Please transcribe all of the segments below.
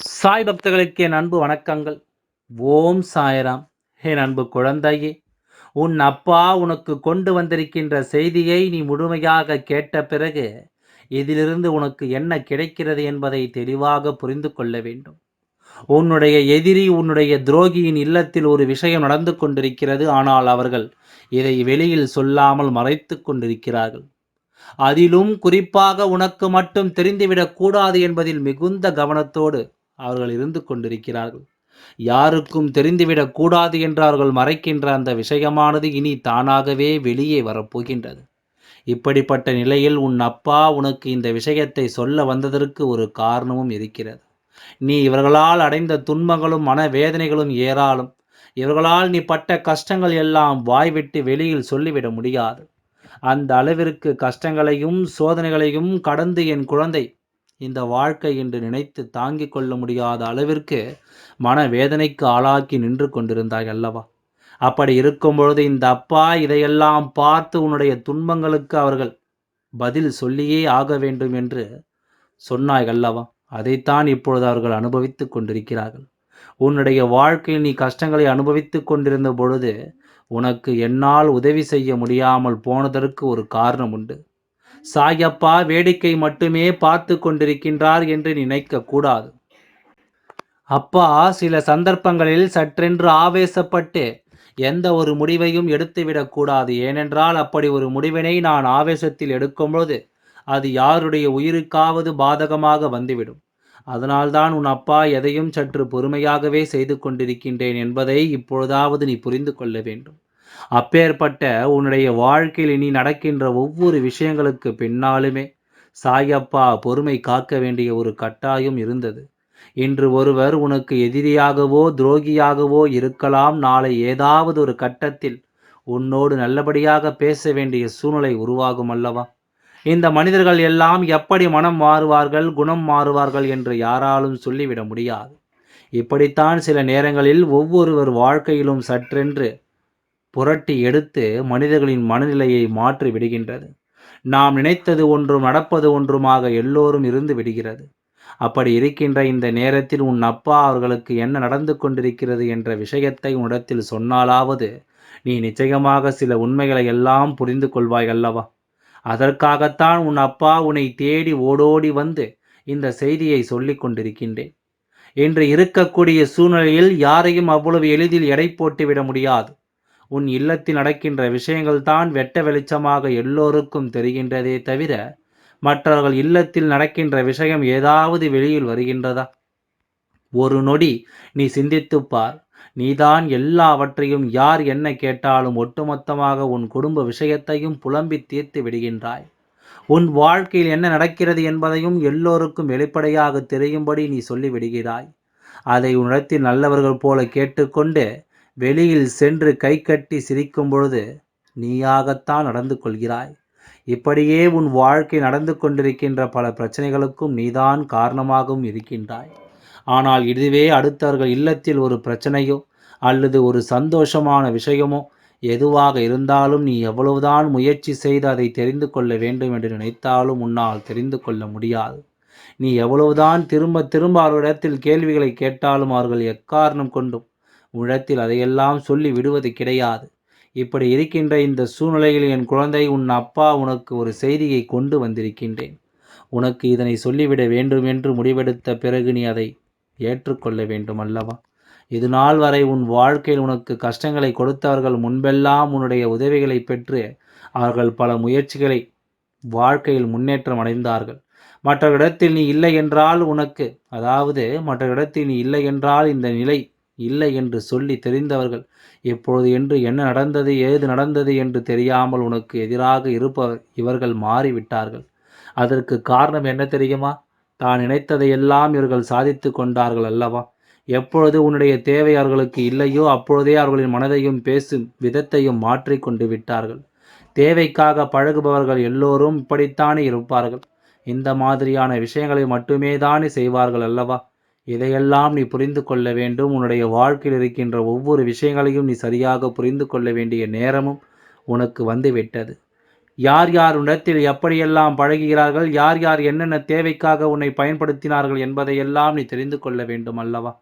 சாய் பக்தர்களுக்கு என் அன்பு வணக்கங்கள். ஓம் சாய்ராம். என் அன்பு குழந்தையே, உன் அப்பா உனக்கு கொண்டு வந்திருக்கின்ற செய்தியை நீ முழுமையாக கேட்ட பிறகு இதிலிருந்து உனக்கு என்ன கிடைக்கிறது என்பதை தெளிவாக புரிந்து கொள்ள வேண்டும். உன்னுடைய எதிரி, உன்னுடைய துரோகியின் இல்லத்தில் ஒரு விஷயம் நடந்து கொண்டிருக்கிறது. ஆனால் அவர்கள் இதை வெளியில் சொல்லாமல் மறைத்து கொண்டிருக்கிறார்கள். அதிலும் குறிப்பாக உனக்கு மட்டும் தெரிந்துவிடக் கூடாது என்பதில் மிகுந்த கவனத்தோடு அவர்கள் இருந்து கொண்டிருக்கிறார்கள். யாருக்கும் தெரிந்துவிடக் கூடாது என்று அவர்கள் மறைக்கின்ற அந்த விஷயமானது இனி தானாகவே வெளியே வரப்போகின்றது. இப்படிப்பட்ட நிலையில் உன் அப்பா உனக்கு இந்த விஷயத்தை சொல்ல வந்ததற்கு ஒரு காரணமும் இருக்கிறது. நீ இவர்களால் அடைந்த துன்பங்களும் மனவேதனைகளும் ஏராளம். இவர்களால் நீ பட்ட கஷ்டங்கள் எல்லாம் வாய்விட்டு வெளியில் சொல்லிவிட முடியாது. அந்த அளவிற்கு கஷ்டங்களையும் சோதனைகளையும் கடந்து என் குழந்தை இந்த வாழ்க்கை என்று நினைத்து தாங்கிக் கொள்ள முடியாத அளவிற்கு மனவேதனைக்கு ஆளாக்கி நின்று கொண்டிருந்தாய் அல்லவா? அப்படி இருக்கும் பொழுது இந்த அப்பா இதையெல்லாம் பார்த்து உன்னுடைய துன்பங்களுக்கு அவர்கள் பதில் சொல்லியே ஆக வேண்டும் என்று சொன்னாய் அல்லவா? அதைத்தான் இப்பொழுது அவர்கள் அனுபவித்துக் கொண்டிருக்கிறார்கள். உன்னுடைய வாழ்க்கையில் நீ கஷ்டங்களை அனுபவித்துக் கொண்டிருந்த பொழுது உனக்கு என்னால் உதவி செய்ய முடியாமல் போனதற்கு ஒரு காரணம் உண்டு. சாயப்பா வேடிக்கை மட்டுமே பார்த்து கொண்டிருக்கின்றார் என்று நினைக்க கூடாது. அப்பா சில சந்தர்ப்பங்களில் சற்றென்று ஆவேசப்பட்டு எந்த ஒரு முடிவையும் எடுத்துவிடக் கூடாது. ஏனென்றால் அப்படி ஒரு முடிவினை நான் ஆவேசத்தில் எடுக்கும்போது அது யாருடைய உயிருக்காவது பாதகமாக வந்துவிடும். அதனால்தான் உன் அப்பா எதையும் சற்று பொறுமையாகவே செய்து கொண்டிருக்கின்றேன் என்பதை இப்பொழுதாவது நீ புரிந்து கொள்ள வேண்டும். அப்பேற்பட்ட உன்னுடைய வாழ்க்கையில் இனி நடக்கின்ற ஒவ்வொரு விஷயங்களுக்கு பின்னாலுமே சாயப்பா பொறுமை காக்க வேண்டிய ஒரு கட்டாயம் இருந்தது. இன்று ஒருவர் உனக்கு எதிரியாகவோ துரோகியாகவோ இருக்கலாம். நாளை ஏதாவது ஒரு கட்டத்தில் உன்னோடு நல்லபடியாக பேச வேண்டிய சூழ்நிலை உருவாகும் அல்லவா? இந்த மனிதர்கள் எல்லாம் எப்படி மனம் மாறுவார்கள், குணம் மாறுவார்கள் என்று யாராலும் சொல்லிவிட முடியாது. இப்படித்தான் சில நேரங்களில் ஒவ்வொருவர் வாழ்க்கையிலும் சற்றென்று புரட்டி எடுத்து மனிதர்களின் மனநிலையை மாற்றி விடுகின்றது. நாம் நினைத்தது ஒன்றும் நடப்பது ஒன்றுமாக எல்லோரும் இருந்து விடுகிறது. அப்படி இருக்கின்ற இந்த நேரத்தில் உன் அப்பா அவர்களுக்கு என்ன நடந்து கொண்டிருக்கிறது என்ற விஷயத்தை உன்னிடத்தில் சொன்னாலாவது நீ நிச்சயமாக சில உண்மைகளை எல்லாம் புரிந்து கொள்வாய் அல்லவா? அதற்காகத்தான் உன் அப்பா உன்னை தேடி ஓடோடி வந்து இந்த செய்தியை சொல்லிக் கொண்டிருக்கின்றேன். இன்று இருக்கக்கூடிய சூழ்நிலையில் யாரையும் அவ்வளவு எளிதில் எடை போட்டுவிட முடியாது. உன் இல்லத்தில் நடக்கின்ற விஷயங்கள் தான் வெட்ட வெளிச்சமாக எல்லோருக்கும் தெரிகின்றதே தவிர மற்றவர்கள் இல்லத்தில் நடக்கின்ற விஷயம் ஏதாவது வெளியில் வருகின்றதா? ஒரு நொடி நீ சிந்தித்துப் பார். நீதான் எல்லாவற்றையும் யார் என்ன கேட்டாலும் ஒட்டுமொத்தமாக உன் குடும்ப விஷயத்தையும் புலம்பி தீர்த்து விடுகின்றாய். உன் வாழ்க்கையில் என்ன நடக்கிறது என்பதையும் எல்லோருக்கும் வெளிப்படையாக தெரியும்படி நீ சொல்லிவிடுகிறாய். அதை உன்னிடத்தில் நல்லவர்கள் போல கேட்டுக்கொண்டு வெளியில் சென்று கை கட்டி சிரிக்கும் பொழுது நீயாகத்தான் நடந்து கொள்கிறாய். இப்படியே உன் வாழ்க்கை நடந்து கொண்டிருக்கின்ற பல பிரச்சனைகளுக்கும் நீதான் காரணமாகவும் இருக்கின்றாய். ஆனால் இதுவே அடுத்தவர்கள் இல்லத்தில் ஒரு பிரச்சனையோ அல்லது ஒரு சந்தோஷமான விஷயமோ எதுவாக இருந்தாலும் நீ எவ்வளவுதான் முயற்சி செய்து அதை தெரிந்து கொள்ள வேண்டும் என்று நினைத்தாலும் உன்னால் தெரிந்து கொள்ள முடியாது. நீ எவ்வளவுதான் திரும்ப திரும்ப அவர்களிடத்தில் கேள்விகளை கேட்டாலும் அவர்கள் எக்காரணம் கொண்டும் உன்னிடத்தில் அதையெல்லாம் சொல்லி விடுவது கிடையாது. இப்படி இருக்கின்ற இந்த சூழ்நிலையில் என் குழந்தை, உன் அப்பா உனக்கு ஒரு செய்தியை கொண்டு வந்திருக்கின்றேன். உனக்கு இதனை சொல்லிவிட வேண்டும் என்று முடிவெடுத்த பிறகு நீ அதை ஏற்றுக்கொள்ள வேண்டும் அல்லவா? இது நாள் வரை உன் வாழ்க்கையில் உனக்கு கஷ்டங்களை கொடுத்தவர்கள் முன்பெல்லாம் உன்னுடைய உதவிகளை பெற்று அவர்கள் பல முயற்சிகளை வாழ்க்கையில் முன்னேற்றம் அடைந்தார்கள். மற்றவரிடத்தில் நீ இல்லை என்றால் உனக்கு, அதாவது மற்றவரிடத்தில் நீ இல்லை என்றால் இந்த நிலை இல்லை என்று சொல்லி தெரிந்தவர்கள் இப்பொழுது என்று என்ன நடந்தது ஏது நடந்தது என்று தெரியாமல் உனக்கு எதிராக இருப்பவர் இவர்கள் மாறிவிட்டார்கள். அதற்கு காரணம் என்ன தெரியுமா? தான் நினைத்ததையெல்லாம் இவர்கள் சாதித்து கொண்டார்கள் அல்லவா? எப்பொழுது உன்னுடைய தேவை அவர்களுக்கு இல்லையோ அப்பொழுதே அவர்களின் மனதையும் பேசும் விதத்தையும் மாற்றி கொண்டு விட்டார்கள். தேவைக்காக பழகுபவர்கள் எல்லோரும் இப்படித்தானே இருப்பார்கள். இந்த மாதிரியான விஷயங்களை மட்டுமே தானே செய்வார்கள் அல்லவா? இதையெல்லாம் நீ புரிந்து கொள்ள வேண்டும். உன்னுடைய வாழ்க்கையில் இருக்கின்ற ஒவ்வொரு விஷயங்களையும் நீ சரியாக புரிந்து கொள்ள வேண்டிய நேரமும் உனக்கு வந்துவிட்டது. யார் யார் உன்னிடத்தில் எப்படியெல்லாம் பழகுகிறார்கள், யார் யார் என்னென்ன தேவைக்காக உன்னை பயன்படுத்தினார்கள் என்பதையெல்லாம் நீ தெரிந்து கொள்ள வேண்டும் அல்லவா?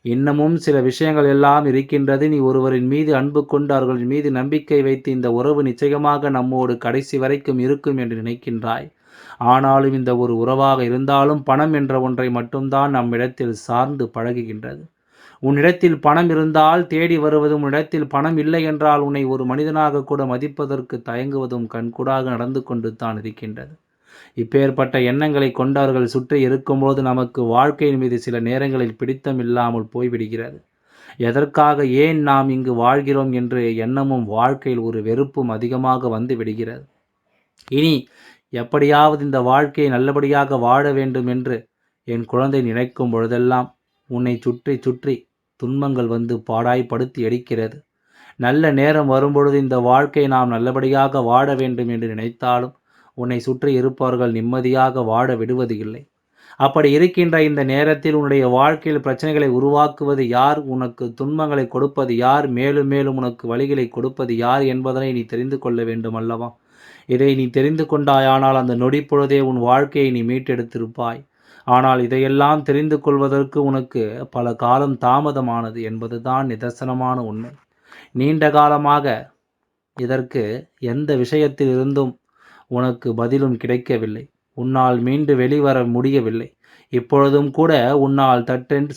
இன்னமும் சில விஷயங்கள் எல்லாம் இருக்கின்றது. நீ ஒருவரின் மீது அன்பு கொண்டு அவர்களின் மீது நம்பிக்கை வைத்து இந்த உறவு நிச்சயமாக நம்மோடு கடைசி வரைக்கும் இருக்கும் என்று நினைக்கின்றாய். ஆனாலும் இந்த ஒரு உறவாக இருந்தாலும் பணம் என்ற ஒன்றை மட்டும்தான் நம்மிடத்தில் சார்ந்து பழகுகின்றது. உன்னிடத்தில் பணம் இருந்தால் தேடி வருவதும், உன்னிடத்தில் பணம் இல்லை என்றால் உன்னை ஒரு மனிதனாக கூட மதிப்பதற்கு தயங்குவதும் கண்கூடாக நடந்து கொண்டு தான் இருக்கின்றது. இப்பேற்பட்ட எண்ணங்களை கொண்டவர்கள் சுற்றி இருக்கும்போது நமக்கு வாழ்க்கையின் மீது சில நேரங்களில் பிடித்தம் இல்லாமல் போய்விடுகிறது. எதற்காக ஏன் நாம் இங்கு வாழ்கிறோம் என்று எண்ணமும் வாழ்க்கையில் ஒரு வெறுப்பும் அதிகமாக வந்து விடுகிறது. இனி எப்படியாவது இந்த வாழ்க்கையை நல்லபடியாக வாழ வேண்டும் என்று என் குழந்தை நினைக்கும் பொழுதெல்லாம் உன்னை சுற்றி சுற்றி துன்பங்கள் வந்து பாடாய்படுத்தி எடுக்கிறது. நல்ல நேரம் வரும்பொழுது இந்த வாழ்க்கை நாம் நல்லபடியாக வாழ வேண்டும் என்று நினைத்தாலும் உன்னை சுற்றி இருப்பவர்கள் நிம்மதியாக வாழ விடுவது இல்லை. அப்படி இருக்கின்ற இந்த நேரத்தில் உன்னுடைய வாழ்க்கையில் பிரச்சனைகளை உருவாக்குவது யார், உனக்கு துன்பங்களை கொடுப்பது யார், மேலும் மேலும் உனக்கு வழிகளை கொடுப்பது யார் என்பதனை நீ தெரிந்து கொள்ள வேண்டும் அல்லவா? இதை நீ தெரிந்து கொண்டாயானால் அந்த நொடி பொழுதே உன் வாழ்க்கையை நீ மீட்டெடுத்திருப்பாய். ஆனால் இதையெல்லாம் தெரிந்து கொள்வதற்கு உனக்கு பல காலம் தாமதமானது என்பதுதான் நிதர்சனமான உண்மை. நீண்ட காலமாக இதற்கு எந்த விஷயத்தில் இருந்தும் உனக்கு பதிலும் கிடைக்கவில்லை. உன்னால் மீண்டு வெளிவர முடியவில்லை. இப்பொழுதும் கூட உன்னால்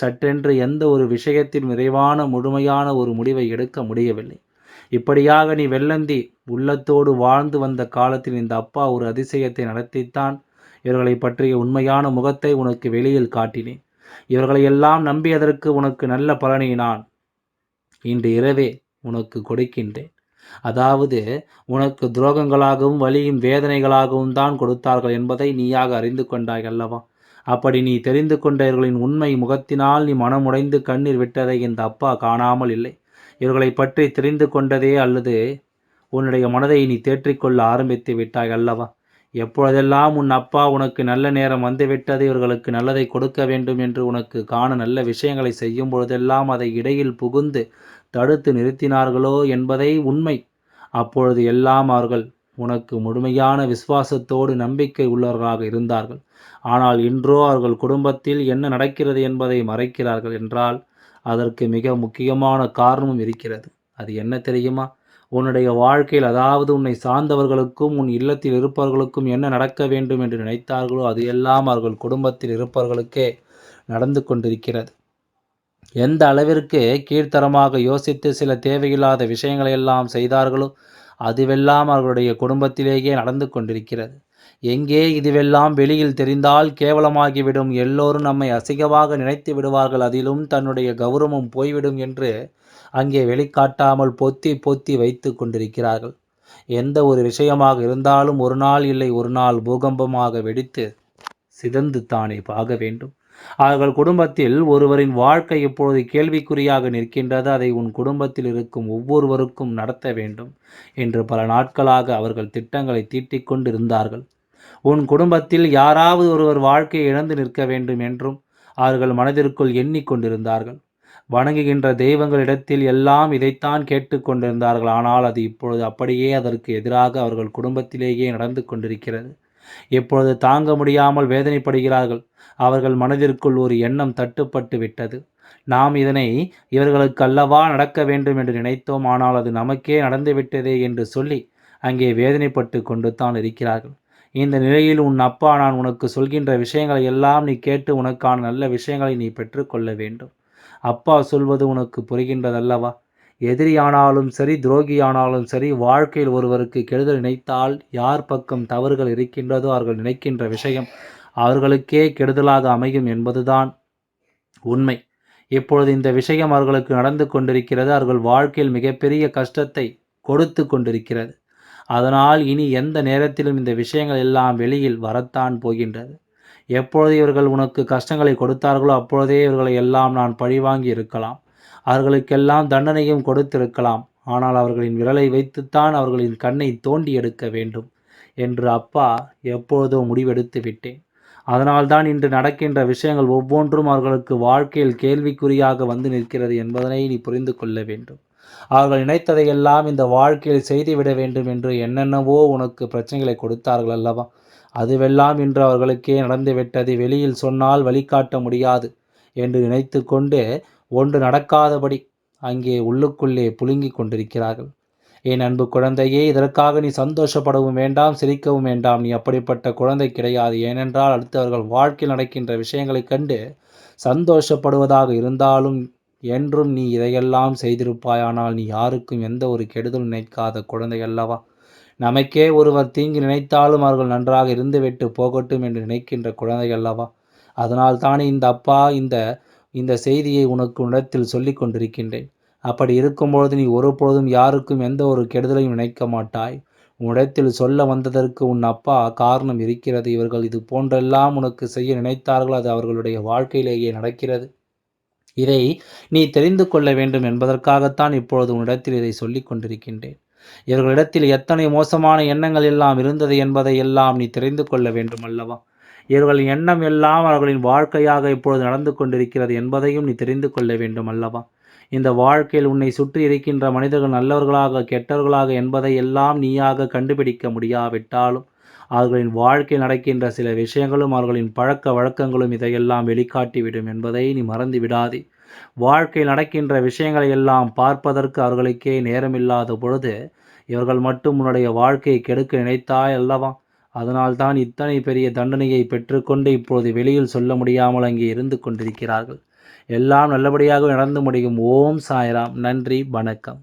சட்டென்று எந்த ஒரு விஷயத்தில் விரைவான முழுமையான ஒரு முடிவை எடுக்க முடியவில்லை. இப்படியாக நீ வெள்ளந்தி உள்ளத்தோடு வாழ்ந்து வந்த காலத்தில் இந்த அப்பா ஒரு அதிசயத்தை நடத்தித்தான் இவர்களை பற்றிய உண்மையான முகத்தை உனக்கு வெளியில் காட்டினேன். இவர்களையெல்லாம் நம்பியதற்கு உனக்கு நல்ல பலனை நான் இன்று இரவே உனக்கு கொடுக்கின்றேன். அதாவது உனக்கு துரோகங்களாகவும் வலியும் வேதனைகளாகவும் தான் கொடுத்தார்கள் என்பதை நீயாக அறிந்து கொண்டாய் அல்லவா? அப்படி நீ தெரிந்து கொண்டவர்களின் உண்மை முகத்தினால் நீ மனமுடைந்து கண்ணீர் விட்டதை இந்த அப்பா காணாமல் இல்லை. இவர்களை பற்றி தெரிந்து கொண்டதே அல்லது உன்னுடைய மனதை நீ தேற்றிக்கொள்ள ஆரம்பித்து விட்டாய் அல்லவா? எப்பொழுதெல்லாம் உன் அப்பா உனக்கு நல்ல நேரம் வந்துவிட்டது, இவர்களுக்கு நல்லதை கொடுக்க வேண்டும் என்று உனக்கு காண நல்ல விஷயங்களை செய்யும் பொழுதெல்லாம் அதை இடையில் புகுந்து தடுத்து நிறுத்தினார்களோ என்பதை உண்மை. அப்பொழுது எல்லாம் அவர்கள் உனக்கு முழுமையான விசுவாசத்தோடு நம்பிக்கை உள்ளவர்களாக இருந்தார்கள். ஆனால் இன்றோ அவர்கள் குடும்பத்தில் என்ன நடக்கிறது என்பதை மறைக்கிறார்கள் என்றால் அதற்கு மிக முக்கியமான காரணமும் இருக்கிறது. அது என்ன தெரியுமா? உன்னுடைய வாழ்க்கையில், அதாவது உன்னை சார்ந்தவர்களுக்கும் உன் இல்லத்தில் இருப்பவர்களுக்கும் என்ன நடக்க வேண்டும் என்று நினைத்தார்களோ அது எல்லாம் அவர்கள் குடும்பத்தில் இருப்பவர்களுக்கே நடந்து கொண்டிருக்கிறது. எந்த அளவிற்கு கீழ்த்தரமாக யோசித்து சில தேவையில்லாத விஷயங்களை எல்லாம் செய்தார்களோ அதுவெல்லாம் அவர்களுடைய குடும்பத்திலேயே நடந்து கொண்டிருக்கிறது. எங்கே இதுவெல்லாம் வெளியில் தெரிந்தால் கேவலமாகிவிடும், எல்லோரும் நம்மை அசிங்கமாக நினைத்து விடுவார்கள், அதிலும் தன்னுடைய கௌரவம் போய்விடும் என்று அங்கே வெளிக்காட்டாமல் பொத்தி பொத்தி வைத்து கொண்டிருக்கிறார்கள். எந்த ஒரு விஷயமாக இருந்தாலும் ஒரு நாள் இல்லை ஒரு நாள் பூகம்பமாக வெடித்து சிதந்து தானே ஆக வேண்டும். அவர்கள் குடும்பத்தில் ஒருவரின் வாழ்க்கை இப்பொழுது கேள்விக்குறியாக நிற்கின்றது. அதை உன் குடும்பத்தில் இருக்கும் ஒவ்வொருவருக்கும் நடத்த வேண்டும் என்று பல நாட்களாக அவர்கள் திட்டங்களை தீட்டிக் கொண்டிருந்தார்கள். உன் குடும்பத்தில் யாராவது ஒருவர் வாழ்க்கையை இழந்து நிற்க வேண்டும் என்றும் அவர்கள் மனதிற்குள் எண்ணிக்கொண்டிருந்தார்கள். வணங்குகின்ற தெய்வங்களிடத்தில் எல்லாம் இதைத்தான் கேட்டுக்கொண்டிருந்தார்கள். ஆனால் அது இப்பொழுது அப்படியே அதற்கு எதிராக அவர்கள் குடும்பத்திலேயே நடந்து கொண்டிருக்கிறது. இப்பொழுது தாங்க முடியாமல் வேதனைப்படுகிறார்கள். அவர்கள் மனதிற்குள் ஒரு எண்ணம் தட்டுப்பட்டு விட்டது. நாம் இதனை இவர்களுக்கு அல்லவா நடக்க வேண்டும் என்று நினைத்தோம், ஆனால் அது நமக்கே நடந்துவிட்டதே என்று சொல்லி அங்கே வேதனைப்பட்டு கொண்டு தான் இருக்கிறார்கள். இந்த நிலையில் உன் அப்பா நான் உனக்கு சொல்கின்ற விஷயங்களை எல்லாம் நீ கேட்டு உனக்கான நல்ல விஷயங்களை நீ பெற்றுக்கொள்ள வேண்டும். அப்பா சொல்வது உனக்கு புரிகின்றதல்லவா? எதிரியானாலும் சரி, துரோகியானாலும் சரி, வாழ்க்கையில் ஒருவருக்கு கெடுதல் நினைத்தால் யார் பக்கம் தவறுகள் இருக்கின்றதோ அவர்கள் நினைக்கின்ற விஷயம் அவர்களுக்கே கெடுதலாக அமையும் என்பதுதான் உண்மை. இப்பொழுது இந்த விஷயம் அவர்களுக்கு நடந்து கொண்டிருக்கிறது. அவர்கள் வாழ்க்கையில் மிகப்பெரிய கஷ்டத்தை கொடுத்து கொண்டிருக்கிறது. அதனால் இனி எந்த நேரத்திலும் இந்த விஷயங்கள் எல்லாம் வெளியில் வரத்தான் போகின்றது. எப்பொழுது இவர்கள் உனக்கு கஷ்டங்களை கொடுத்தார்களோ அப்பொழுதே இவர்களை எல்லாம் நான் பழிவாங்கி இருக்கலாம், அவர்களுக்கெல்லாம் தண்டனையும் கொடுத்திருக்கலாம். ஆனால் அவர்களின் விரலை வைத்துத்தான் அவர்களின் கண்ணை தோண்டி எடுக்க வேண்டும் என்று அப்பா எப்பொழுதோ முடிவெடுத்து விட்டேன். அதனால்தான் இன்று நடக்கின்ற விஷயங்கள் ஒவ்வொன்றும் அவர்களுக்கு வாழ்க்கையில் கேள்விக்குறியாக வந்து நிற்கிறது என்பதனை நீ புரிந்து கொள்ள வேண்டும். அவர்கள் நினைத்ததையெல்லாம் இந்த வாழ்க்கையில் செய்துவிட வேண்டும் என்று என்னென்னவோ உனக்கு பிரச்சனைகளை கொடுத்தார்கள் அல்லவா? அதுவெல்லாம் இன்று அவர்களுக்கே நடந்துவிட்டது. வெளியில் சொன்னால் வழிகாட்ட முடியாது என்று நினைத்து கொண்டு ஒன்று நடக்காதபடி அங்கே உள்ளுக்குள்ளே புழுங்கிக் கொண்டிருக்கிறார்கள். என் அன்பு குழந்தையே, இதற்காக நீ சந்தோஷப்படவும் வேண்டாம், சிரிக்கவும் வேண்டாம். நீ அப்படிப்பட்ட குழந்தை கிடையாது. ஏனென்றால் அடுத்தவர்கள் வாழ்க்கையில் நடக்கின்ற விஷயங்களைக் கண்டு சந்தோஷப்படுவதாக இருந்தாலும் என்றும் நீ இதையெல்லாம் செய்திருப்பாயானால் நீ யாருக்கும் எந்த ஒரு கெடுதலும் நினைக்காத குழந்தை அல்லவா? நமக்கே ஒருவர் தீங்கு நினைத்தாலும் அவர்கள் நன்றாக இருந்துவிட்டு போகட்டும் என்று நினைக்கின்ற குழந்தை அல்லவா? அதனால் தானே இந்த அப்பா இந்த செய்தியை உன்னிடத்தில் சொல்லிக் கொண்டிருக்கின்றேன். அப்படி இருக்கும்பொழுது நீ ஒருபொழுதும் யாருக்கும் எந்த ஒரு கெடுதலையும் நினைக்க மாட்டாய். உன்னிடத்தில் சொல்ல வந்ததற்கு உன் அப்பா காரணம் இருக்கிறது. இவர்கள் இது போன்றெல்லாம் உனக்கு செய்ய நினைத்தார்கள், அது அவர்களுடைய வாழ்க்கையிலேயே நடக்கிறது. இதை நீ தெரிந்து கொள்ள வேண்டும் என்பதற்காகத்தான் இப்பொழுது உன்னிடத்தில் இதை சொல்லிக் கொண்டிருக்கின்றேன். இவர்களிடத்தில் எத்தனை மோசமான எண்ணங்கள் எல்லாம் இருந்தது என்பதை எல்லாம் நீ தெரிந்து கொள்ள வேண்டும் அல்லவா? இவர்களின் எண்ணம் எல்லாம் அவர்களின் வாழ்க்கையாக இப்பொழுது நடந்து கொண்டிருக்கிறது என்பதையும் நீ தெரிந்து கொள்ள வேண்டும் அல்லவா? இந்த வாழ்க்கையில் உன்னை சுற்றி இருக்கின்ற மனிதர்கள் நல்லவர்களாக கெட்டவர்களாக என்பதை எல்லாம் நீயாக கண்டுபிடிக்க முடியாவிட்டாலும் அவர்களின் வாழ்க்கையில் நடக்கின்ற சில விஷயங்களும் அவர்களின் பழக்க வழக்கங்களும் இதையெல்லாம் வெளிக்காட்டிவிடும் என்பதை நீ மறந்து விடாதே. வாழ்க்கையில் நடக்கின்ற விஷயங்களை எல்லாம் பார்ப்பதற்கு அவர்களுக்கே நேரமில்லாத பொழுது இவர்கள் மட்டும் உன்னுடைய வாழ்க்கையை கெடுக்க நினைத்தாய் அல்லவா? அதனால்தான் இத்தனை பெரிய தண்டனையை பெற்றுக்கொண்டு இப்போது வெளியில் சொல்ல முடியாமல் அங்கே இருந்து கொண்டிருக்கிறார்கள். எல்லாம் நல்லபடியாக நடந்து முடியும். ஓம் சாய்ராம். நன்றி, வணக்கம்.